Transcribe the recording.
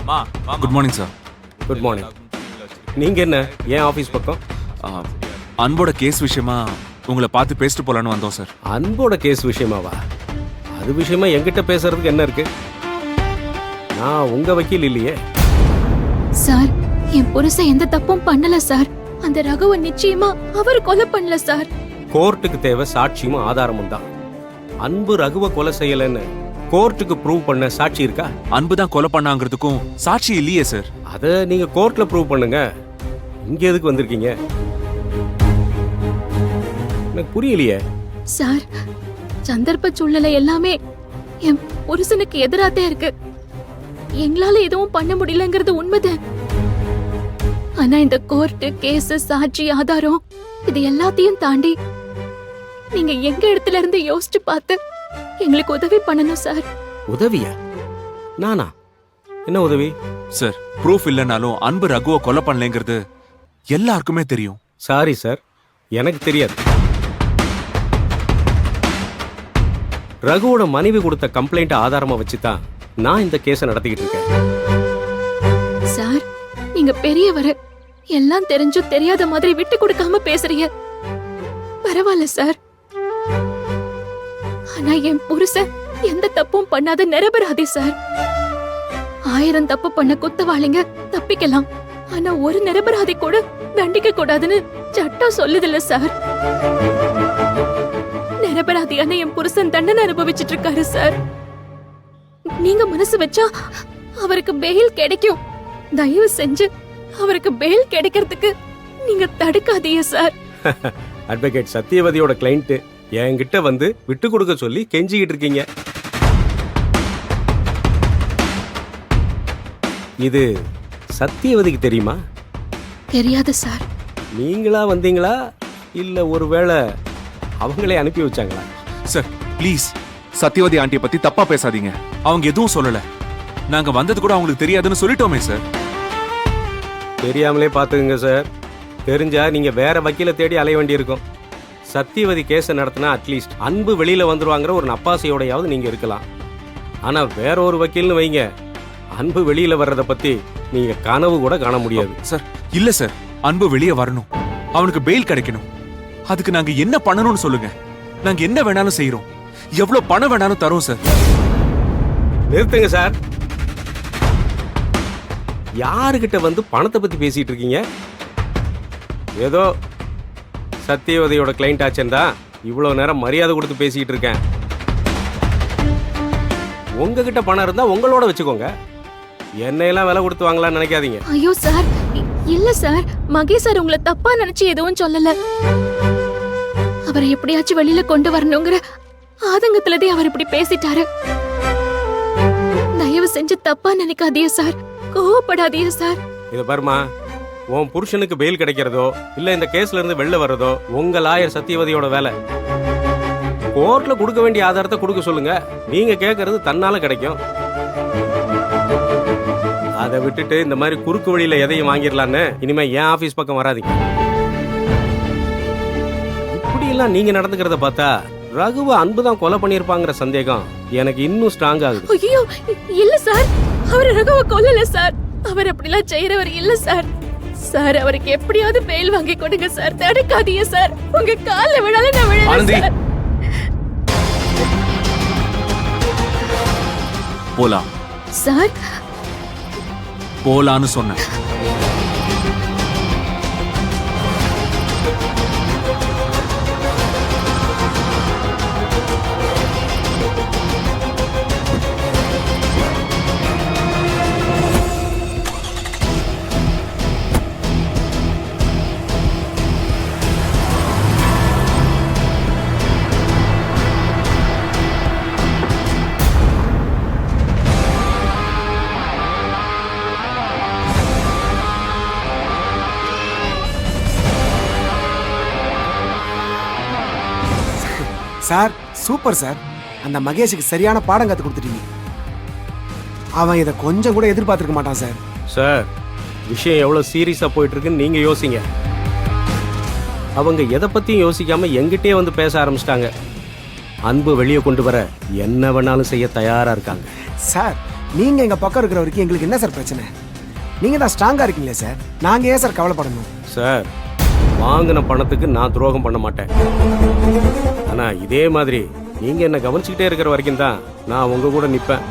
Good morning sir. Good morning. நீங்க என்ன ஏன் ஆபீஸ் பக்கம்? அன்போட கேஸ் விஷயமா உங்களை பார்த்து பேசிட்டு போலான்னு வந்தோம் சார். அன்போட கேஸ் விஷயமாவா? அது விஷயமா என்கிட்ட பேசுறதுக்கு என்ன இருக்கு? நான் உங்க வக்கீல் இல்லையே. சார், என் புருஷன் எந்த தப்பும் பண்ணல சார். அந்த ரகுவை நிச்சயமா அவர் கொலை பண்ணல சார். கோர்ட்டுக்கு தேவை சாட்சியும் ஆதாரமும் தான். அன்பு ரகுவை கொலை செய்யலன்னு கோர்ட்டுக்கு ப்ரூவ் பண்ண சாட்சி இருக்கா? அன்பு தான் கொலை பண்ணாங்கிறதுக்கும் சாட்சி இல்லையே சார். அதை நீங்க கோர்ட்ல ப்ரூவ் பண்ணுங்க. இங்க எதுக்கு வந்திருக்கீங்க? எனக்கு புரியலையே. சார், சந்தர்ப்ப சூழ்நிலை எல்லாமே என் புருஷனுக்கு எதிராத்தே இருக்கு. எங்களால எதுவும் பண்ண முடியலங்கிறது உண்மைதான். ஆனா இந்த கோர்ட்டு, கேஸ், சாட்சி, ஆதாரம் இது எல்லாத்தையும் தாண்டி நீங்க எங்க இடத்துல இருந்து யோசிச்சு பார்த்து எங்களுக்கு உதவி பண்ணணும் சார். உதவியா? நானா? என்ன உதவி? சார், ப்ரூஃப் இல்லைனாலும் அன்பு ரகுவை கொலை பண்ணலைங்கிறது எல்லாருக்குமே தெரியும். சாரி சார், எனக்கு தெரியாது. ரகுவோட மனைவி கொடுத்த கம்ப்ளைண்ட் ஆதாரமா வச்சுதான் நான் இந்த கேஸை நடத்திக்கிட்டு இருக்கேன். சார், நீங்க பெரியவர், எல்லாம் தெரிஞ்சும் தெரியாத மாதிரி விட்டு கொடுக்காம பேசுறீங்க. பரவாயில்ல சார். ஆனா என் புருஷன் எந்த தப்பும் பண்ணாத நிரபராதி சார். 1000 தப்பு பண்ண குத்தவாளிங்க தப்பிக்கலாம், ஆனா ஒரு நிரபராதி கூட தண்டிக்க கூடாதுன்னு சட்டம் சொல்லுதில்ல சார். நிரபராதியான என் புருஷன் தண்டனை அனுபவிச்சுட்டு இருக்காரு சார். நீங்க மனசு வச்சா அவருக்கு பெயில் கிடைக்கும். தயவு செஞ்சு அவருக்கு பெயில் கிடைக்கிறதுக்கு நீங்க தடுக்காதீங்க சார். அட்வொகேட் சத்தியவதியோட கிளைண்ட் என்கிட்ட வந்து விட்டு கொடுக்க சொல்லி கெஞ்சிக்கிட்டு இருக்கீங்க. இது சத்தியவதிக்கு தெரியுமா? தெரியாது சார். நீங்களா வந்தீங்களா இல்ல ஒருவேளை அவங்களே அனுப்பி வச்சாங்களா? சார் ப்ளீஸ், சத்யவதி ஆண்டியை பத்தி தப்பா பேசாதீங்க. அவங்க எதுவும் சொல்லல. நாங்க வந்தது கூட அவங்களுக்கு தெரியாதுன்னு சொல்லிட்டோமே சார். தெரியாமலே பாத்துக்குங்க சார். தெரிஞ்சா நீங்க வேற வக்கீல தேடி அலைய வேண்டியிருக்கும். சத்தியவதி கேஸை நடத்தினா அட்லீஸ்ட் அன்பு வெளியில வந்துருவாங்கிற ஒரு நப்பாசையோடையாவது நீங்க இருக்கலாம். ஆனா வேற ஒரு வக்கீல்னு வைங்க, அன்பு வெளியில வர்றத பத்தி நீங்க கனவு கூட காண முடியாது. சார் இல்ல சார், அன்பு வெளியே வரணும், அவனுக்கு பெயில் கிடைக்கணும். அதுக்கு நாங்க என்ன பண்ணணும்னு சொல்லுங்க. நாங்க என்ன வேணாலும் செய்யறோம், எவ்வளவு பணம் வேணாலும் தரோம் சார். நிறுத்துங்க சார். யாருகிட்ட வந்து பணத்தை பத்தி பேசிட்டு இருக்கீங்க? ஏதோ சத்தியவதியோட கிளைண்ட் ஆச்சேன்டா இவ்வளவு நேரம் மரியாதை கொடுத்து பேசிக்கிட்டு இருக்கேன். உங்ககிட்ட பணம் இருந்தா உங்களோட வச்சுக்கோங்க. என்னையெல்லாம் விலை கொடுத்து வாங்கலாம்னு நினைக்காதீங்க. ஐயோ சார், இல்ல சார். மகேஷ் சார் உங்களை தப்பா நினைச்சு எதுவும் சொல்லல. அவரை எப்படியாச்சும் வெளியில கொண்டு வரணுங்கிற ஆதங்கத்துலதே அவர் இப்படி பேசிட்டாரு. தயவு செஞ்சு தப்பா நினைக்காதீங்க சார், கோவப்படாதீங்க சார். இத பாருமா, உன் புருஷனுக்கு பெயில் கிடைக்கிறதோ இல்ல இந்த கேஸ்ல இருந்து வெளில வர்றதோ உங்க லாயர் சத்தியவதியோட வேலை. கோர்ட்ல கொடுக்க வேண்டிய ஆதாரத்தை கொடுக்க சொல்லுங்க. நீங்க கேட்கறது தன்னால கிடைக்கும். அதை விட்டுட்டு இந்த மாதிரி குறுக்கு வழியில எதையும் வாங்கிடலான்னு இனிமே என் ஆபீஸ் பக்கம் வராதீங்க. இப்படி எல்லாம் நீங்க நடந்துக்கிறத பார்த்தா ரகுவ அன்புதான் கொலை பண்ணிருப்பாங்கிற சந்தேகம் எனக்கு இன்னும் ஸ்ட்ராங் ஆகுது. ஐயோ இல்ல சார், அவர் ரகுவ கொல்லல சார். அவர் அப்படிலாம் செய்யறவர் இல்ல சார். சார், அவருக்கு எப்படியாவது பெயில் வாங்கி கொடுங்க சார். தடுக்காதீங்க சார். உங்க கால்ல விழால நான் விழல சார். போலாம் சார். போலான்னு சொன்னேன். Sir, super sir. அந்த மகேஷுக்கு சரியான பாடம் கத்து கொடுத்துட்டீங்க. அவன் இதை கொஞ்சம் கூட எதிர்பார்த்திருக்க மாட்டான் சார். சார், விஷயம் எவ்வளவு சீரியஸா போயிட்டு இருக்குன்னு நீங்க யோசிங்க. அவங்க எதை பத்தியும் யோசிக்காம எங்கிட்டே வந்து பேச ஆரம்பிச்சிட்டாங்க. அன்பு வெளியே கொண்டு வர என்ன வேணாலும் செய்ய தயாரா இருக்காங்க. சார், நீங்க எங்க பக்கம் இருக்கிற வரைக்கும் எங்களுக்கு என்ன சார் பிரச்சனை? நீங்க தான் ஸ்ட்ராங்கா இருக்கீங்களே சார், நாங்க ஏன் சார் கவலைப்படணும்? சார், வாங்கின பணத்துக்கு நான் துரோகம் பண்ண மாட்டேன். ஆனா இதே மாதிரி நீங்க என்ன கவனிச்சுக்கிட்டே இருக்கிற வரைக்கும் தான் நான் உங்க கூட நிப்பேன்.